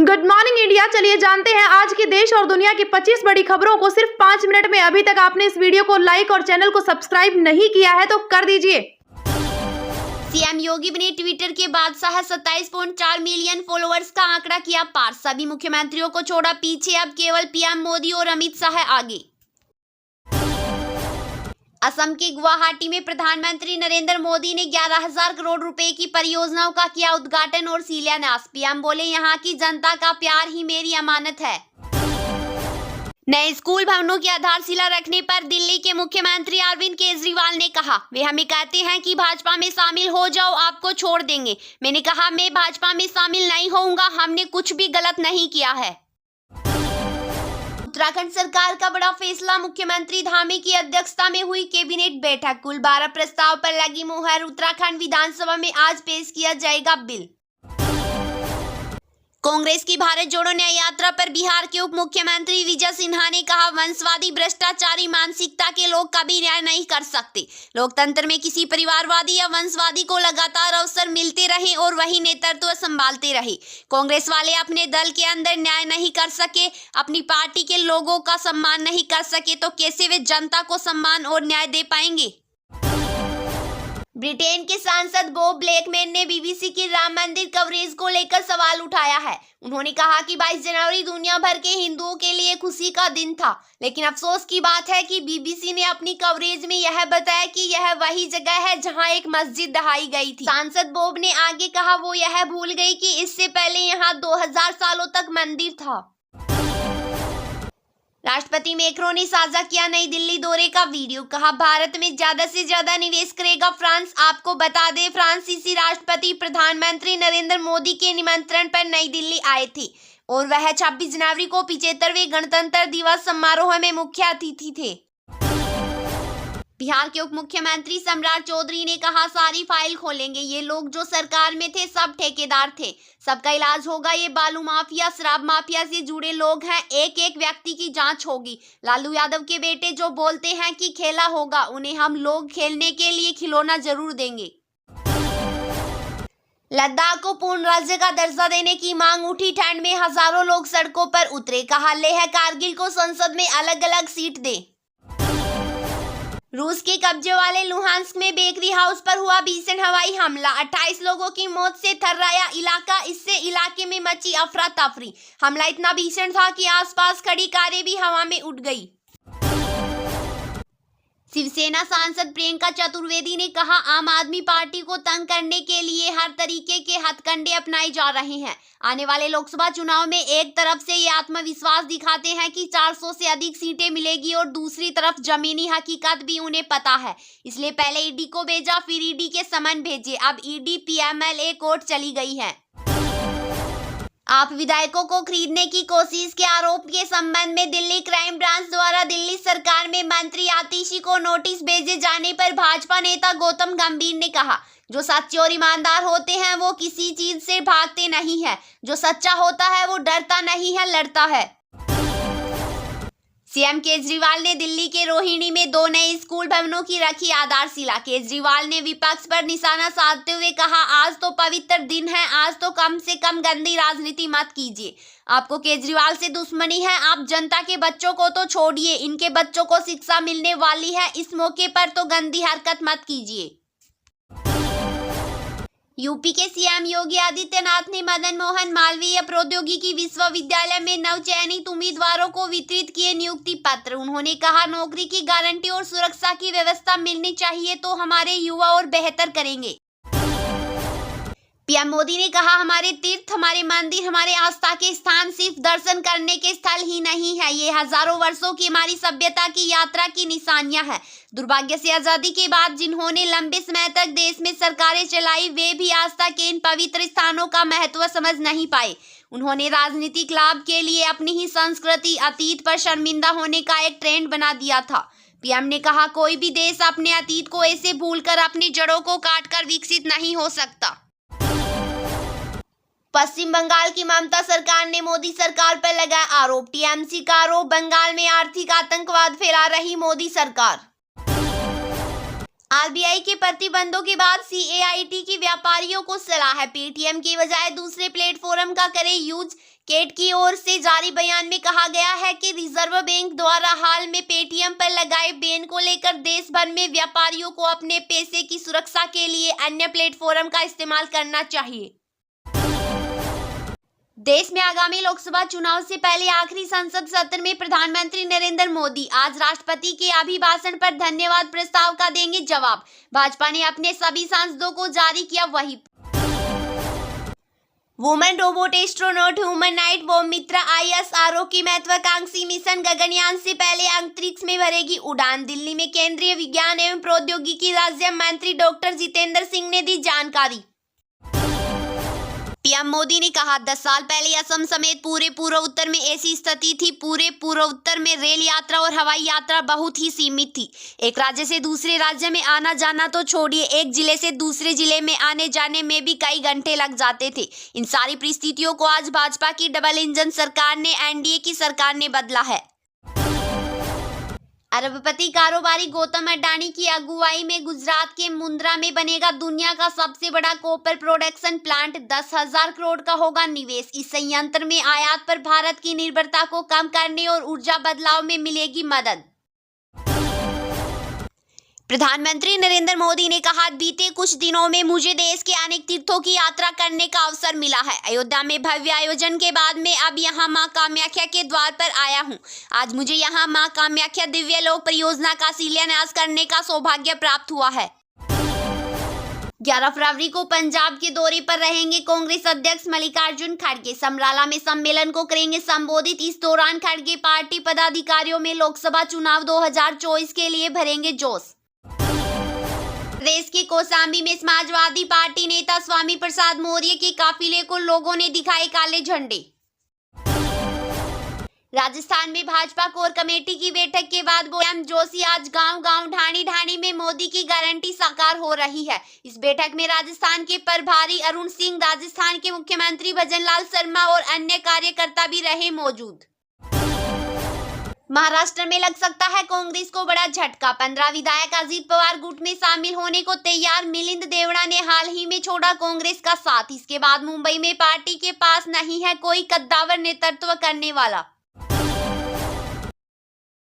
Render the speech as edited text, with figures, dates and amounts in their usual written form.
Good morning India. चलिए जानते हैं आज की देश और दुनिया की 25 बड़ी खबरों को सिर्फ 5 मिनट में। अभी तक आपने इस वीडियो को लाइक और चैनल को सब्सक्राइब नहीं किया है तो कर दीजिए। सीएम योगी ने ट्विटर के बादशाह 27.4 मिलियन फॉलोअर्स का आंकड़ा किया पार। सभी मुख्यमंत्रियों को छोड़ा पीछे, अब केवल पीएम मोदी और अमित शाह आगे। असम के गुवाहाटी में प्रधानमंत्री नरेंद्र मोदी ने 11,000 करोड़ रुपए की परियोजनाओं का किया उद्घाटन और शिलान्यास। पीएम बोले, यहाँ की जनता का प्यार ही मेरी अमानत है। नए स्कूल भवनों की आधारशिला रखने पर दिल्ली के मुख्यमंत्री अरविंद केजरीवाल ने कहा, वे हमें कहते हैं कि भाजपा में शामिल हो जाओ, आपको छोड़ देंगे। मैंने कहा, मैं भाजपा में शामिल नहीं होऊंगा, हमने कुछ भी गलत नहीं किया है। उत्तराखंड सरकार का बड़ा फैसला, मुख्यमंत्री धामी की अध्यक्षता में हुई कैबिनेट बैठक। कुल 12 प्रस्ताव पर लगी मुहर। उत्तराखंड विधानसभा में आज पेश किया जाएगा बिल। कांग्रेस की भारत जोड़ो न्याय यात्रा पर बिहार के उप मुख्यमंत्री विजय सिन्हा ने कहा, वंशवादी भ्रष्टाचारी मानसिकता के लोग कभी न्याय नहीं कर सकते। लोकतंत्र में किसी परिवारवादी या वंशवादी को लगातार अवसर मिलते रहे और वही नेतृत्व संभालते रहे। कांग्रेस वाले अपने दल के अंदर न्याय नहीं कर सके, अपनी पार्टी के लोगों का सम्मान नहीं कर सके, तो कैसे वे जनता को सम्मान और न्याय दे पाएंगे। ब्रिटेन के सांसद बॉब ब्लैकमैन ने बीबीसी की राम मंदिर कवरेज को लेकर सवाल उठाया है। उन्होंने कहा कि 22 जनवरी दुनिया भर के हिंदुओं के लिए खुशी का दिन था, लेकिन अफसोस की बात है कि बीबीसी ने अपनी कवरेज में यह बताया कि यह वही जगह है जहां एक मस्जिद ढहाई गई थी। सांसद बॉब ने आगे कहा, वो यह भूल गई कि इससे पहले यहाँ 2000 सालों तक मंदिर था। राष्ट्रपति मैक्रों ने साझा किया नई दिल्ली दौरे का वीडियो। कहा, भारत में ज्यादा से ज्यादा निवेश करेगा फ्रांस। आपको बता दें, फ्रांसीसी राष्ट्रपति प्रधानमंत्री नरेंद्र मोदी के निमंत्रण पर नई दिल्ली आए थे और वह 26 जनवरी को 75वें गणतंत्र दिवस समारोह में मुख्य अतिथि थे। बिहार के उप मुख्यमंत्री सम्राट चौधरी ने कहा, सारी फाइल खोलेंगे। ये लोग जो सरकार में थे सब ठेकेदार थे, सबका इलाज होगा। ये बालू माफिया, शराब माफिया से जुड़े लोग हैं, एक एक व्यक्ति की जांच होगी। लालू यादव के बेटे जो बोलते हैं कि खेला होगा, उन्हें हम लोग खेलने के लिए खिलौना जरूर देंगे। लद्दाख को पूर्ण राज्य का दर्जा देने की मांग उठी। ठंड में हजारों लोग सड़कों पर उतरे। कहा, लेह कारगिल को संसद में अलग अलग सीट दे। रूस के कब्जे वाले लुहांस्क में बेकरी हाउस पर हुआ भीषण हवाई हमला। 28 लोगों की मौत से थर्राया इलाका। इससे इलाके में मची अफरा तफरी। हमला इतना भीषण था कि आसपास खड़ी कारें भी हवा में उड़ गई। शिवसेना सांसद प्रियंका चतुर्वेदी ने कहा, आम आदमी पार्टी को तंग करने के लिए हर तरीके के हथकंडे अपनाए जा रहे हैं। आने वाले लोकसभा चुनाव में एक तरफ से ये आत्मविश्वास दिखाते हैं कि 400 से अधिक सीटें मिलेगी और दूसरी तरफ जमीनी हकीकत भी उन्हें पता है। इसलिए पहले ईडी को भेजा, फिर ईडी के समन भेजे। अब ईडी पीएमएलए कोर्ट चली गई है। आप विधायकों को खरीदने की कोशिश के आरोप के संबंध में दिल्ली क्राइम ब्रांच द्वारा दिल्ली सरकार में मंत्री आतिशी को नोटिस भेजे जाने पर भाजपा नेता गौतम गंभीर ने कहा, जो सच्चे और ईमानदार होते हैं वो किसी चीज से भागते नहीं है। जो सच्चा होता है वो डरता नहीं है, लड़ता है। सीएम केजरीवाल ने दिल्ली के रोहिणी में 2 नए स्कूल भवनों की रखी आधारशिला। केजरीवाल ने विपक्ष पर निशाना साधते हुए कहा, आज तो पवित्र दिन है, आज तो कम से कम गंदी राजनीति मत कीजिए। आपको केजरीवाल से दुश्मनी है। आप जनता के बच्चों को तो छोड़िए, इनके बच्चों को शिक्षा मिलने वाली है। इस मौके पर तो गंदी हरकत मत कीजिए। यूपी के सीएम योगी आदित्यनाथ ने मदन मोहन मालवीय प्रौद्योगिकी विश्वविद्यालय में नवचयनित उम्मीदवारों को वितरित किए नियुक्ति पत्र। उन्होंने कहा, नौकरी की गारंटी और सुरक्षा की व्यवस्था मिलनी चाहिए तो हमारे युवा और बेहतर करेंगे। पीएम मोदी ने कहा, हमारे तीर्थ, हमारे मंदिर, हमारे आस्था के स्थान सिर्फ दर्शन करने के स्थल ही नहीं है, ये हजारों वर्षों की हमारी सभ्यता की यात्रा की निशानियां हैं। दुर्भाग्य से आजादी के बाद जिन्होंने लंबे समय तक देश में सरकारें चलाई, वे भी आस्था के इन पवित्र स्थानों का महत्व समझ नहीं पाए। उन्होंने राजनीतिक लाभ के लिए अपनी ही संस्कृति, अतीत पर शर्मिंदा होने का एक ट्रेंड बना दिया था। पीएम ने कहा, कोई भी देश अपने अतीत को ऐसे भूलकर अपनी जड़ों को काटकर विकसित नहीं हो सकता। पश्चिम बंगाल की ममता सरकार ने मोदी सरकार पर लगाया आरोप। टीएमसी का आरोप, बंगाल में आर्थिक आतंकवाद फैला रही मोदी सरकार। आरबीआई के प्रतिबंधों के बाद सीएआईटी की व्यापारियों को सलाह है, पेटीएम की बजाय दूसरे प्लेटफॉर्म का करें यूज। केट की ओर से जारी बयान में कहा गया है कि रिजर्व बैंक द्वारा हाल में पेटीएम पर लगाए बैन को लेकर देश भर में व्यापारियों को अपने पैसे की सुरक्षा के लिए अन्य प्लेटफॉर्म का इस्तेमाल करना चाहिए। देश में आगामी लोकसभा चुनाव से पहले आखिरी संसद सत्र में प्रधानमंत्री नरेंद्र मोदी आज राष्ट्रपति के अभिभाषण पर धन्यवाद प्रस्ताव का देंगे जवाब। भाजपा ने अपने सभी सांसदों को जारी किया व्हिप। वुमेन रोबोट एस्ट्रोनॉट ह्यूमन नाइट बॉम्ब मित्र ISRO की महत्वाकांक्षी मिशन गगनयान से पहले अंतरिक्ष में भरेगी उड़ान। दिल्ली में केंद्रीय विज्ञान एवं प्रौद्योगिकी राज्य मंत्री डॉक्टर जितेंद्र सिंह ने दी जानकारी। पीएम मोदी ने कहा 10 साल पहले असम समेत पूरे पूर्व उत्तर में ऐसी स्थिति थी। पूरे पूर्व उत्तर में रेल यात्रा और हवाई यात्रा बहुत ही सीमित थी। एक राज्य से दूसरे राज्य में आना जाना तो छोड़िए, एक जिले से दूसरे जिले में आने जाने में भी कई घंटे लग जाते थे। इन सारी परिस्थितियों को आज भाजपा की डबल इंजन सरकार ने, एनडीए की सरकार ने बदला है। अरबपति कारोबारी गौतम अडानी की अगुवाई में गुजरात के मुंद्रा में बनेगा दुनिया का सबसे बड़ा कॉपर प्रोडक्शन प्लांट। 10,000 करोड़ का होगा निवेश। इस संयंत्र में आयात पर भारत की निर्भरता को कम करने और ऊर्जा बदलाव में मिलेगी मदद। प्रधानमंत्री नरेंद्र मोदी ने कहा, बीते कुछ दिनों में मुझे देश के अनेक तीर्थों की यात्रा करने का अवसर मिला है। अयोध्या में भव्य आयोजन के बाद मैं अब यहां मां कामाख्या के द्वार पर आया हूं। आज मुझे यहां मां कामाख्या दिव्य लोक परियोजना का शिलान्यास करने का सौभाग्य प्राप्त हुआ है। 11 फरवरी को पंजाब के दौरे पर रहेंगे कांग्रेस अध्यक्ष मल्लिकार्जुन खड़गे। समराला में सम्मेलन को करेंगे संबोधित। इस दौरान खड़गे पार्टी पदाधिकारियों में लोकसभा चुनाव 2024 के लिए भरेंगे जोश। प्रदेश के कौशाम्बी में समाजवादी पार्टी नेता स्वामी प्रसाद मौर्य के काफिले को लोगों ने दिखाए काले झंडे। राजस्थान में भाजपा कोर कमेटी की बैठक के बाद बोले जोशी, आज गांव-गांव ढाणी-ढाणी में मोदी की गारंटी साकार हो रही है। इस बैठक में राजस्थान के प्रभारी अरुण सिंह, राजस्थान के मुख्यमंत्री भजनलाल शर्मा और अन्य कार्यकर्ता भी रहे मौजूद। महाराष्ट्र में लग सकता है कांग्रेस को बड़ा झटका। 15 विधायक अजीत पवार गुट में शामिल होने को तैयार। मिलिंद देवड़ा ने हाल ही में छोड़ा कांग्रेस का साथ। इसके बाद मुंबई में पार्टी के पास नहीं है कोई कद्दावर नेतृत्व करने वाला।